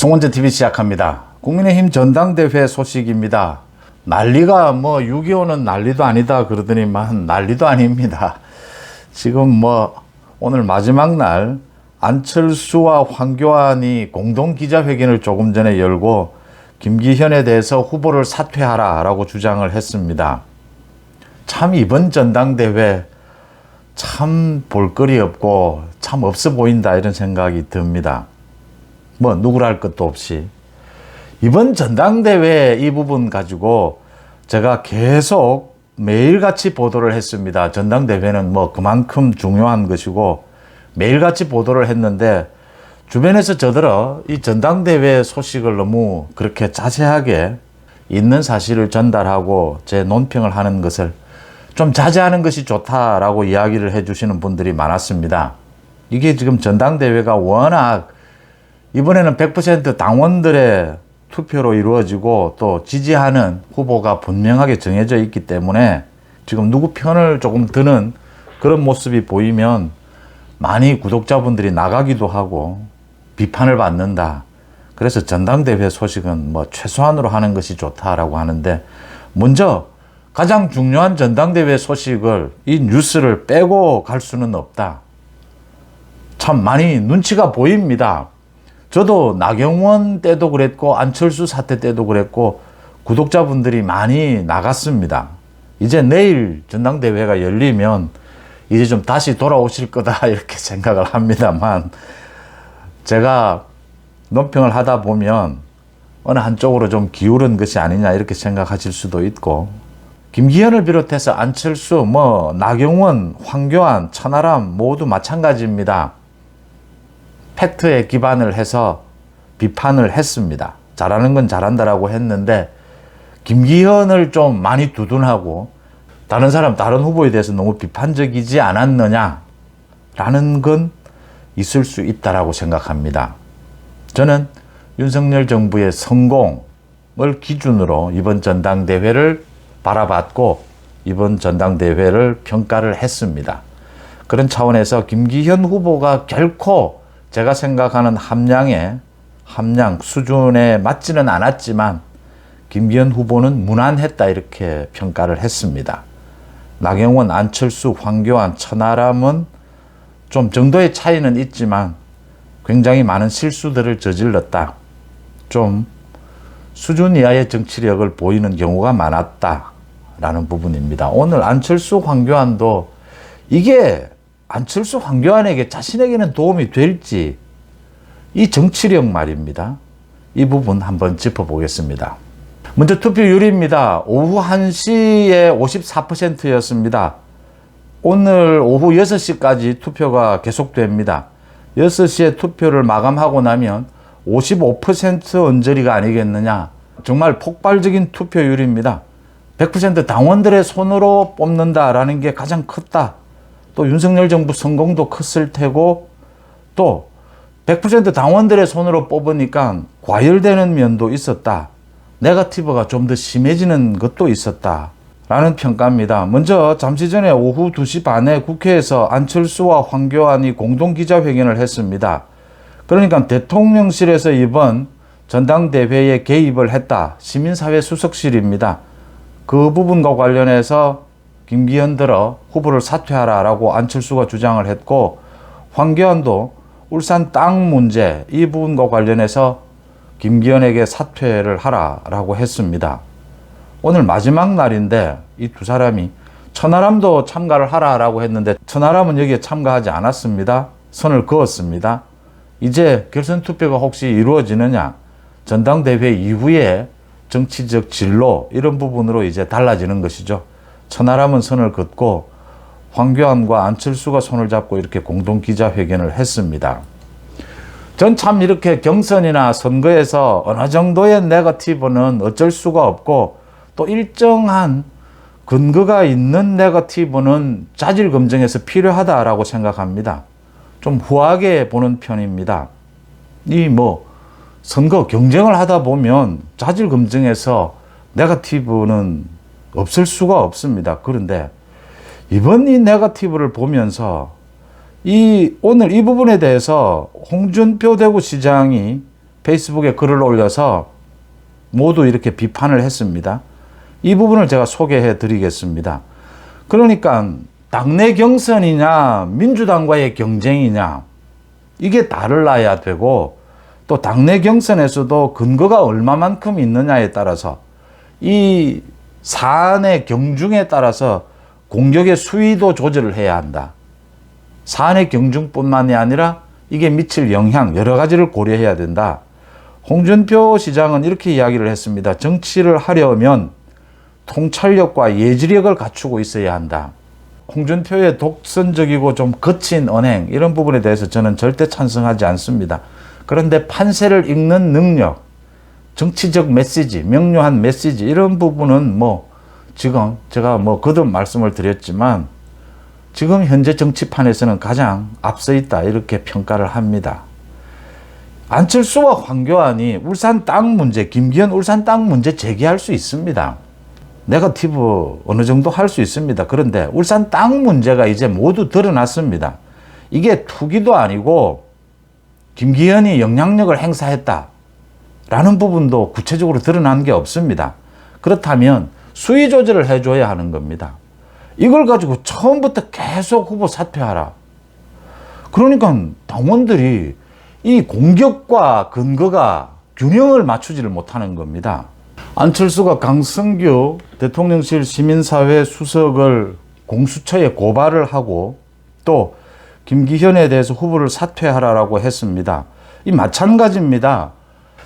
송원재 TV 시작합니다. 국민의힘 전당대회 소식입니다. 난리가 6.25는 난리도 아니다 그러더니만 난리도 아닙니다. 지금 오늘 마지막 날 안철수와 황교안이 공동 기자회견을 조금 전에 열고 김기현에 대해서 후보를 사퇴하라 라고 주장을 했습니다. 참 이번 전당대회 참 볼거리 없고 참 없어 보인다 이런 생각이 듭니다. 누구랄 것도 없이 이번 전당대회 이 부분 가지고 제가 계속 매일같이 보도를 했습니다. 전당대회는 그만큼 중요한 것이고 매일같이 보도를 했는데 주변에서 저더러 이 전당대회 소식을 너무 그렇게 자세하게 있는 사실을 전달하고 제 논평을 하는 것을 좀 자제하는 것이 좋다라고 이야기를 해주시는 분들이 많았습니다. 이게 지금 전당대회가 워낙 이번에는 100% 당원들의 투표로 이루어지고 또 지지하는 후보가 분명하게 정해져 있기 때문에 지금 누구 편을 조금 드는 그런 모습이 보이면 많이 구독자분들이 나가기도 하고 비판을 받는다. 그래서 전당대회 소식은 최소한으로 하는 것이 좋다라고 하는데 먼저 가장 중요한 전당대회 소식을 이 뉴스를 빼고 갈 수는 없다. 참 많이 눈치가 보입니다. 저도 나경원 때도 그랬고 안철수 사태 때도 그랬고 구독자분들이 많이 나갔습니다. 이제 내일 전당대회가 열리면 이제 좀 다시 돌아오실 거다 이렇게 생각을 합니다만 제가 논평을 하다 보면 어느 한쪽으로 좀 기울은 것이 아니냐 이렇게 생각하실 수도 있고 김기현을 비롯해서 안철수, 나경원, 황교안, 천하람 모두 마찬가지입니다. 팩트에 기반을 해서 비판을 했습니다. 잘하는 건 잘한다라고 했는데 김기현을 좀 많이 두둔하고 다른 후보에 대해서 너무 비판적이지 않았느냐라는 건 있을 수 있다라고 생각합니다. 저는 윤석열 정부의 성공을 기준으로 이번 전당대회를 바라봤고 이번 전당대회를 평가를 했습니다. 그런 차원에서 김기현 후보가 결코 제가 생각하는 함량 수준에 맞지는 않았지만 김기현 후보는 무난했다 이렇게 평가를 했습니다. 나경원, 안철수, 황교안, 천하람은 좀 정도의 차이는 있지만 굉장히 많은 실수들을 저질렀다. 좀 수준 이하의 정치력을 보이는 경우가 많았다라는 부분입니다. 오늘 안철수, 황교안도 이게 안철수, 황교안에게 자신에게는 도움이 될지 이 정치력 말입니다. 이 부분 한번 짚어보겠습니다. 먼저 투표율입니다. 오후 1시에 54%였습니다. 오늘 오후 6시까지 투표가 계속됩니다. 6시에 투표를 마감하고 나면 55% 언저리가 아니겠느냐. 정말 폭발적인 투표율입니다. 100% 당원들의 손으로 뽑는다라는 게 가장 컸다. 또 윤석열 정부 성공도 컸을 테고 또 100% 당원들의 손으로 뽑으니까 과열되는 면도 있었다. 네거티브가 좀 더 심해지는 것도 있었다. 라는 평가입니다. 먼저 잠시 전에 오후 2시 반에 국회에서 안철수와 황교안이 공동 기자회견을 했습니다. 그러니까 대통령실에서 이번 전당대회에 개입을 했다. 시민사회 수석실입니다. 그 부분과 관련해서 김기현 들어 후보를 사퇴하라라고 안철수가 주장을 했고 황교안도 울산 땅 문제 이 부분과 관련해서 김기현에게 사퇴를 하라라고 했습니다. 오늘 마지막 날인데 이 두 사람이 천하람도 참가를 하라라고 했는데 천하람은 여기에 참가하지 않았습니다. 선을 그었습니다. 이제 결선 투표가 혹시 이루어지느냐 전당대회 이후에 정치적 진로 이런 부분으로 이제 달라지는 것이죠. 천하람은 선을 긋고 황교안과 안철수가 손을 잡고 이렇게 공동 기자회견을 했습니다. 전 참 이렇게 경선이나 선거에서 어느 정도의 네거티브는 어쩔 수가 없고 또 일정한 근거가 있는 네거티브는 자질 검증에서 필요하다라고 생각합니다. 좀 후하게 보는 편입니다. 선거 경쟁을 하다 보면 자질 검증에서 네거티브는 없을 수가 없습니다. 그런데 이번 이 네거티브를 보면서 오늘 이 부분에 대해서 홍준표 대구시장이 페이스북에 글을 올려서 모두 이렇게 비판을 했습니다. 이 부분을 제가 소개해 드리겠습니다. 그러니까 당내 경선이냐 민주당과의 경쟁이냐 이게 달라야 되고, 또 당내 경선에서도 근거가 얼마만큼 있느냐에 따라서 이 사안의 경중에 따라서 공격의 수위도 조절을 해야 한다. 사안의 경중뿐만이 아니라 이게 미칠 영향 여러 가지를 고려해야 된다. 홍준표 시장은 이렇게 이야기를 했습니다. 정치를 하려면 통찰력과 예지력을 갖추고 있어야 한다. 홍준표의 독선적이고 좀 거친 언행, 이런 부분에 대해서 저는 절대 찬성하지 않습니다. 그런데 판세를 읽는 능력, 정치적 메시지, 명료한 메시지, 이런 부분은 지금 제가 거듭 말씀을 드렸지만 지금 현재 정치판에서는 가장 앞서 있다, 이렇게 평가를 합니다. 안철수와 황교안이 울산 땅 문제, 김기현 울산 땅 문제 제기할 수 있습니다. 네거티브 어느 정도 할 수 있습니다. 그런데 울산 땅 문제가 이제 모두 드러났습니다. 이게 투기도 아니고 김기현이 영향력을 행사했다 라는 부분도 구체적으로 드러난 게 없습니다. 그렇다면 수위 조절을 해줘야 하는 겁니다. 이걸 가지고 처음부터 계속 후보 사퇴하라. 그러니까 당원들이 이 공격과 근거가 균형을 맞추지를 못하는 겁니다. 안철수가 강승규 대통령실 시민사회 수석을 공수처에 고발을 하고 또 김기현에 대해서 후보를 사퇴하라고 했습니다. 이 마찬가지입니다.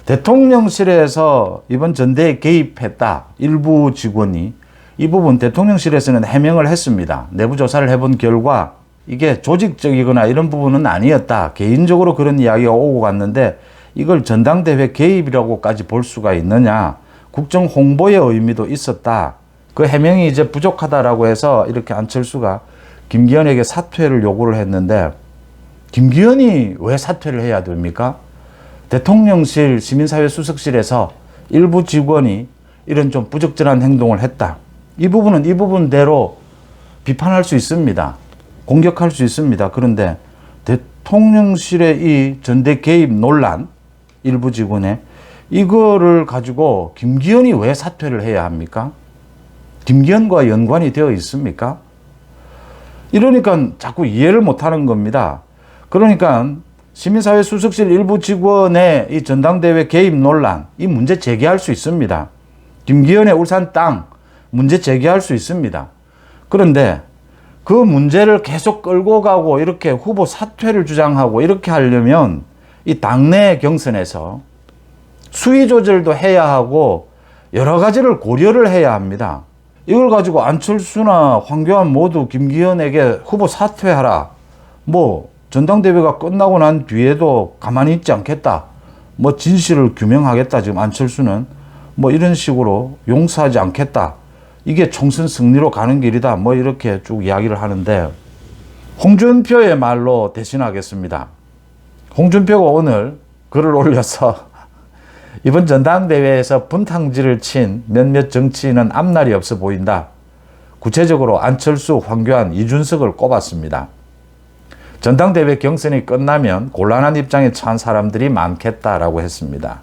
대통령실에서 이번 전대에 개입했다, 일부 직원이. 이 부분 대통령실에서는 해명을 했습니다. 내부 조사를 해본 결과 이게 조직적이거나 이런 부분은 아니었다. 개인적으로 그런 이야기가 오고 갔는데 이걸 전당대회 개입이라고까지 볼 수가 있느냐. 국정 홍보의 의미도 있었다. 그 해명이 이제 부족하다라고 해서 이렇게 안철수가 김기현에게 사퇴를 요구를 했는데, 김기현이 왜 사퇴를 해야 됩니까? 대통령실 시민사회 수석실에서 일부 직원이 이런 좀 부적절한 행동을 했다. 이 부분은 이 부분대로 비판할 수 있습니다. 공격할 수 있습니다. 그런데 대통령실의 이 전대 개입 논란, 일부 직원의 이거를 가지고 김기현이 왜 사퇴를 해야 합니까? 김기현과 연관이 되어 있습니까? 이러니까 자꾸 이해를 못하는 겁니다. 그러니까 시민사회 수석실 일부 직원의 이 전당대회 개입 논란, 이 문제 제기할 수 있습니다. 김기현의 울산 땅 문제 제기할 수 있습니다. 그런데 그 문제를 계속 끌고 가고 이렇게 후보 사퇴를 주장하고 이렇게 하려면 이 당내 경선에서 수위 조절도 해야 하고 여러 가지를 고려를 해야 합니다. 이걸 가지고 안철수나 황교안 모두 김기현에게 후보 사퇴하라, 전당대회가 끝나고 난 뒤에도 가만히 있지 않겠다, 진실을 규명하겠다, 지금 안철수는 이런 식으로 용서하지 않겠다, 이게 총선 승리로 가는 길이다, 이렇게 쭉 이야기를 하는데, 홍준표의 말로 대신하겠습니다. 홍준표가 오늘 글을 올려서 이번 전당대회에서 분탕질을 친 몇몇 정치인은 앞날이 없어 보인다. 구체적으로 안철수, 황교안, 이준석을 꼽았습니다. 전당대회 경선이 끝나면 곤란한 입장에 처한 사람들이 많겠다라고 했습니다.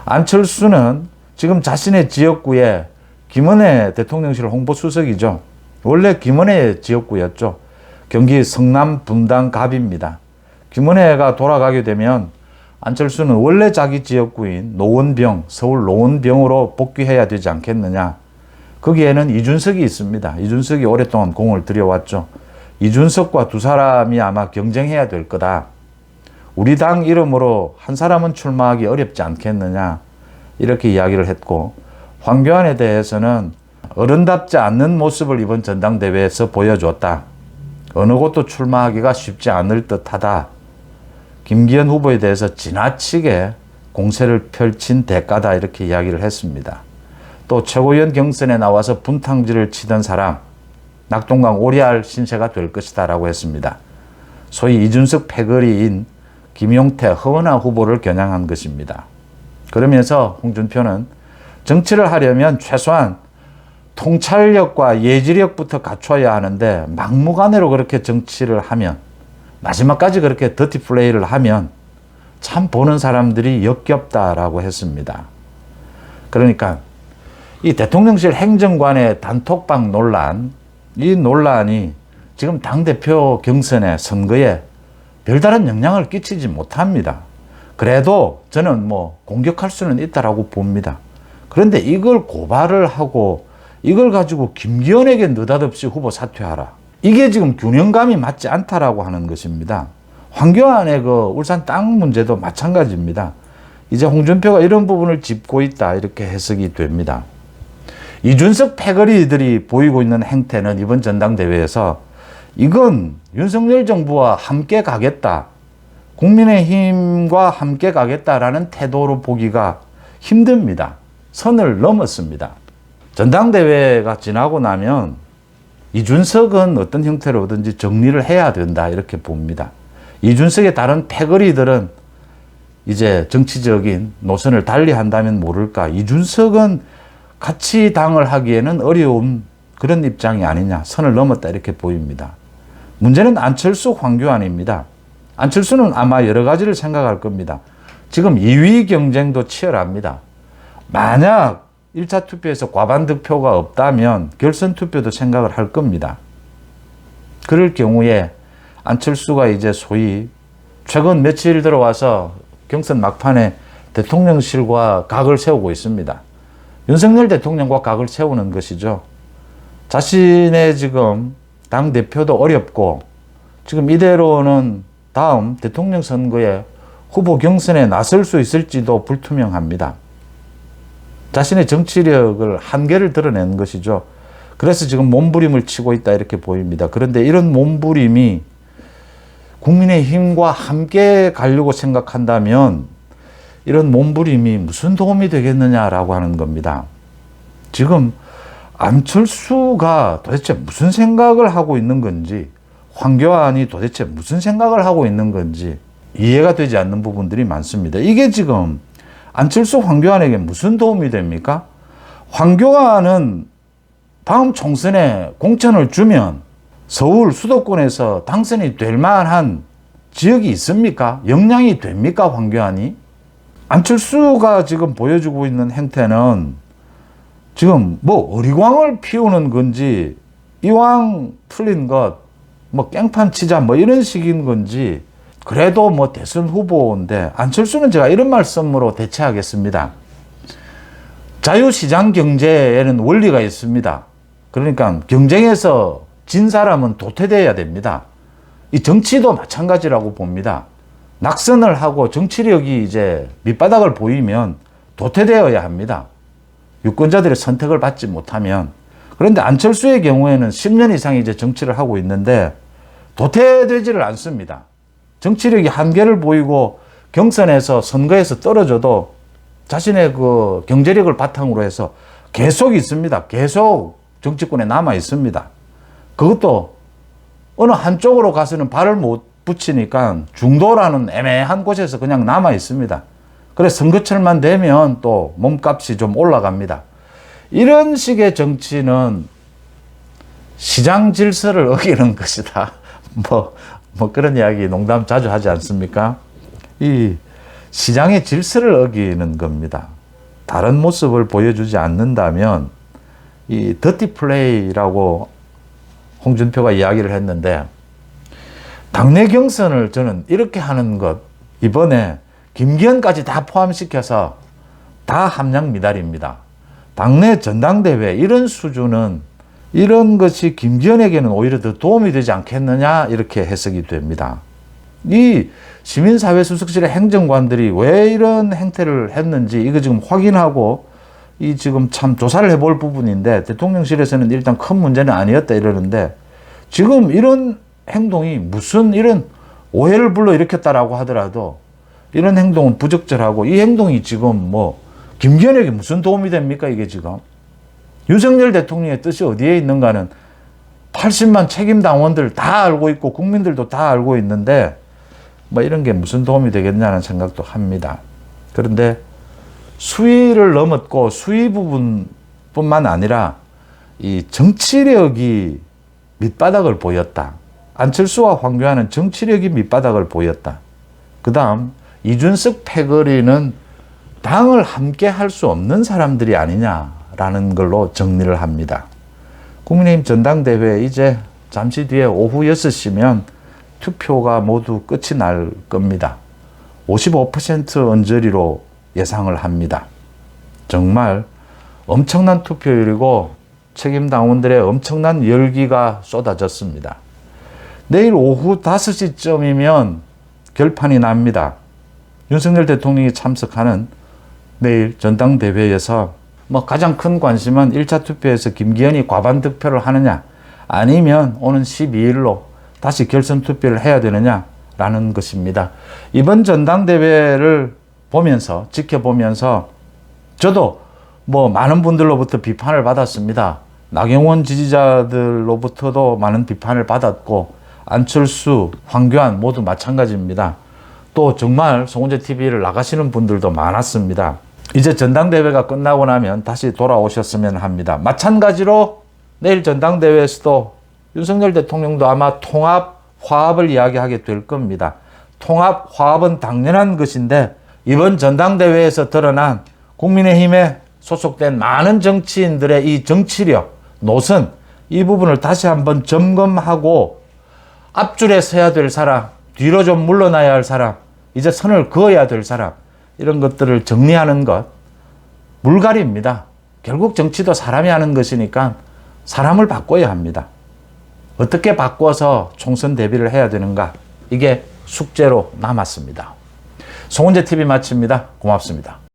안철수는 지금 자신의 지역구에 김은혜 대통령실 홍보수석이죠. 원래 김은혜 지역구였죠. 경기 성남 분당 갑입니다. 김은혜가 돌아가게 되면 안철수는 원래 자기 지역구인 노원병, 서울 노원병으로 복귀해야 되지 않겠느냐. 거기에는 이준석이 있습니다. 이준석이 오랫동안 공을 들여왔죠. 이준석과 두 사람이 아마 경쟁해야 될 거다. 우리 당 이름으로 한 사람은 출마하기 어렵지 않겠느냐. 이렇게 이야기를 했고, 황교안에 대해서는 어른답지 않는 모습을 이번 전당대회에서 보여줬다. 어느 곳도 출마하기가 쉽지 않을 듯하다. 김기현 후보에 대해서 지나치게 공세를 펼친 대가다, 이렇게 이야기를 했습니다. 또 최고위원 경선에 나와서 분탕질을 치던 사람, 낙동강 오리알 신세가 될 것이다 라고 했습니다. 소위 이준석 패거리인 김용태, 허은하 후보를 겨냥한 것입니다. 그러면서 홍준표는 정치를 하려면 최소한 통찰력과 예지력부터 갖춰야 하는데, 막무가내로 그렇게 정치를 하면, 마지막까지 그렇게 더티 플레이를 하면 참 보는 사람들이 역겹다라고 했습니다. 그러니까 이 대통령실 행정관의 단톡방 논란, 이 논란이 지금 당대표 경선에 선거에 별다른 영향을 끼치지 못합니다. 그래도 저는 뭐 공격할 수는 있다라고 봅니다. 그런데 이걸 고발을 하고 이걸 가지고 김기현에게 느닷없이 후보 사퇴하라. 이게 지금 균형감이 맞지 않다라고 하는 것입니다. 황교안의 그 울산 땅 문제도 마찬가지입니다. 이제 홍준표가 이런 부분을 짚고 있다 이렇게 해석이 됩니다. 이준석 패거리들이 보이고 있는 행태는 이번 전당대회에서 이건 윤석열 정부와 함께 가겠다, 국민의힘과 함께 가겠다라는 태도로 보기가 힘듭니다. 선을 넘었습니다. 전당대회가 지나고 나면 이준석은 어떤 형태로든지 정리를 해야 된다 이렇게 봅니다. 이준석의 다른 패거리들은 이제 정치적인 노선을 달리 한다면 모를까, 이준석은 같이 당을 하기에는 어려운 그런 입장이 아니냐, 선을 넘었다 이렇게 보입니다. 문제는 안철수, 황교안입니다. 안철수는 아마 여러 가지를 생각할 겁니다. 지금 2위 경쟁도 치열합니다. 만약 1차 투표에서 과반 득표가 없다면 결선 투표도 생각을 할 겁니다. 그럴 경우에 안철수가 이제 소위 최근 며칠 들어와서 경선 막판에 대통령실과 각을 세우고 있습니다. 윤석열 대통령과 각을 세우는 것이죠. 자신의 지금 당대표도 어렵고 지금 이대로는 다음 대통령 선거에 후보 경선에 나설 수 있을지도 불투명합니다. 자신의 정치력을 한계를 드러낸 것이죠. 그래서 지금 몸부림을 치고 있다 이렇게 보입니다. 그런데 이런 몸부림이 국민의힘과 함께 가려고 생각한다면 이런 몸부림이 무슨 도움이 되겠느냐라고 하는 겁니다. 지금 안철수가 도대체 무슨 생각을 하고 있는 건지, 황교안이 도대체 무슨 생각을 하고 있는 건지 이해가 되지 않는 부분들이 많습니다. 이게 지금 안철수, 황교안에게 무슨 도움이 됩니까? 황교안은 다음 총선에 공천을 주면 서울 수도권에서 당선이 될 만한 지역이 있습니까? 역량이 됩니까, 황교안이? 안철수가 지금 보여주고 있는 행태는 지금 뭐 어리광을 피우는 건지, 이왕 틀린 것, 뭐 깽판 치자 뭐 이런 식인 건지, 그래도 뭐 대선 후보인데, 안철수는 제가 이런 말씀으로 대체하겠습니다. 자유시장 경제에는 원리가 있습니다. 그러니까 경쟁에서 진 사람은 도태되어야 됩니다. 이 정치도 마찬가지라고 봅니다. 낙선을 하고 정치력이 이제 밑바닥을 보이면 도태되어야 합니다. 유권자들의 선택을 받지 못하면. 그런데 안철수의 경우에는 10년 이상 이제 정치를 하고 있는데 도태되지를 않습니다. 정치력이 한계를 보이고 경선에서 선거에서 떨어져도 자신의 그 경제력을 바탕으로 해서 계속 있습니다. 계속 정치권에 남아 있습니다. 그것도 어느 한쪽으로 가서는 발을 못 붙이니까 중도라는 애매한 곳에서 그냥 남아 있습니다. 그래서 선거철만 되면 또 몸값이 좀 올라갑니다. 이런 식의 정치는 시장 질서를 어기는 것이다. 뭐 그런 이야기 농담 자주 하지 않습니까? 이 시장의 질서를 어기는 겁니다. 다른 모습을 보여주지 않는다면 이 더티 플레이라고 홍준표가 이야기를 했는데, 당내 경선을 저는 이렇게 하는 것, 이번에 김기현까지 다 포함시켜서 다 함량 미달입니다. 당내 전당대회 이런 수준은, 이런 것이 김기현에게는 오히려 더 도움이 되지 않겠느냐 이렇게 해석이 됩니다. 이 시민사회 수석실의 행정관들이 왜 이런 행태를 했는지 이거 지금 확인하고 이 지금 참 조사를 해볼 부분인데, 대통령실에서는 일단 큰 문제는 아니었다 이러는데, 지금 이런 행동이 무슨 이런 오해를 불러일으켰다라고 하더라도 이런 행동은 부적절하고, 이 행동이 지금 뭐 김기현에게 무슨 도움이 됩니까? 이게 지금 윤석열 대통령의 뜻이 어디에 있는가는 80만 책임 당원들 다 알고 있고 국민들도 다 알고 있는데 뭐 이런 게 무슨 도움이 되겠냐는 생각도 합니다. 그런데 수위를 넘었고, 수위 부분뿐만 아니라 이 정치력이 밑바닥을 보였다. 안철수와 황교안은 정치력이 밑바닥을 보였다. 그 다음 이준석 패거리는 당을 함께 할 수 없는 사람들이 아니냐라는 걸로 정리를 합니다. 국민의힘 전당대회 이제 잠시 뒤에 오후 6시면 투표가 모두 끝이 날 겁니다. 55% 언저리로 예상을 합니다. 정말 엄청난 투표율이고 책임 당원들의 엄청난 열기가 쏟아졌습니다. 내일 오후 5시쯤이면 결판이 납니다. 윤석열 대통령이 참석하는 내일 전당대회에서 가장 큰 관심은 1차 투표에서 김기현이 과반 득표를 하느냐, 아니면 오는 12일로 다시 결선 투표를 해야 되느냐라는 것입니다. 이번 전당대회를 보면서, 지켜보면서 저도 많은 분들로부터 비판을 받았습니다. 나경원 지지자들로부터도 많은 비판을 받았고, 안철수, 황교안 모두 마찬가지입니다. 또 정말 송은재 TV를 나가시는 분들도 많았습니다. 이제 전당대회가 끝나고 나면 다시 돌아오셨으면 합니다. 마찬가지로 내일 전당대회에서도 윤석열 대통령도 아마 통합, 화합을 이야기하게 될 겁니다. 통합, 화합은 당연한 것인데 이번 전당대회에서 드러난 국민의힘에 소속된 많은 정치인들의 이 정치력, 노선, 이 부분을 다시 한번 점검하고 앞줄에 서야 될 사람, 뒤로 좀 물러나야 할 사람, 이제 선을 그어야 될 사람, 이런 것들을 정리하는 것, 물갈이입니다. 결국 정치도 사람이 하는 것이니까 사람을 바꿔야 합니다. 어떻게 바꿔서 총선 대비를 해야 되는가, 이게 숙제로 남았습니다. 송은재 TV 마칩니다. 고맙습니다.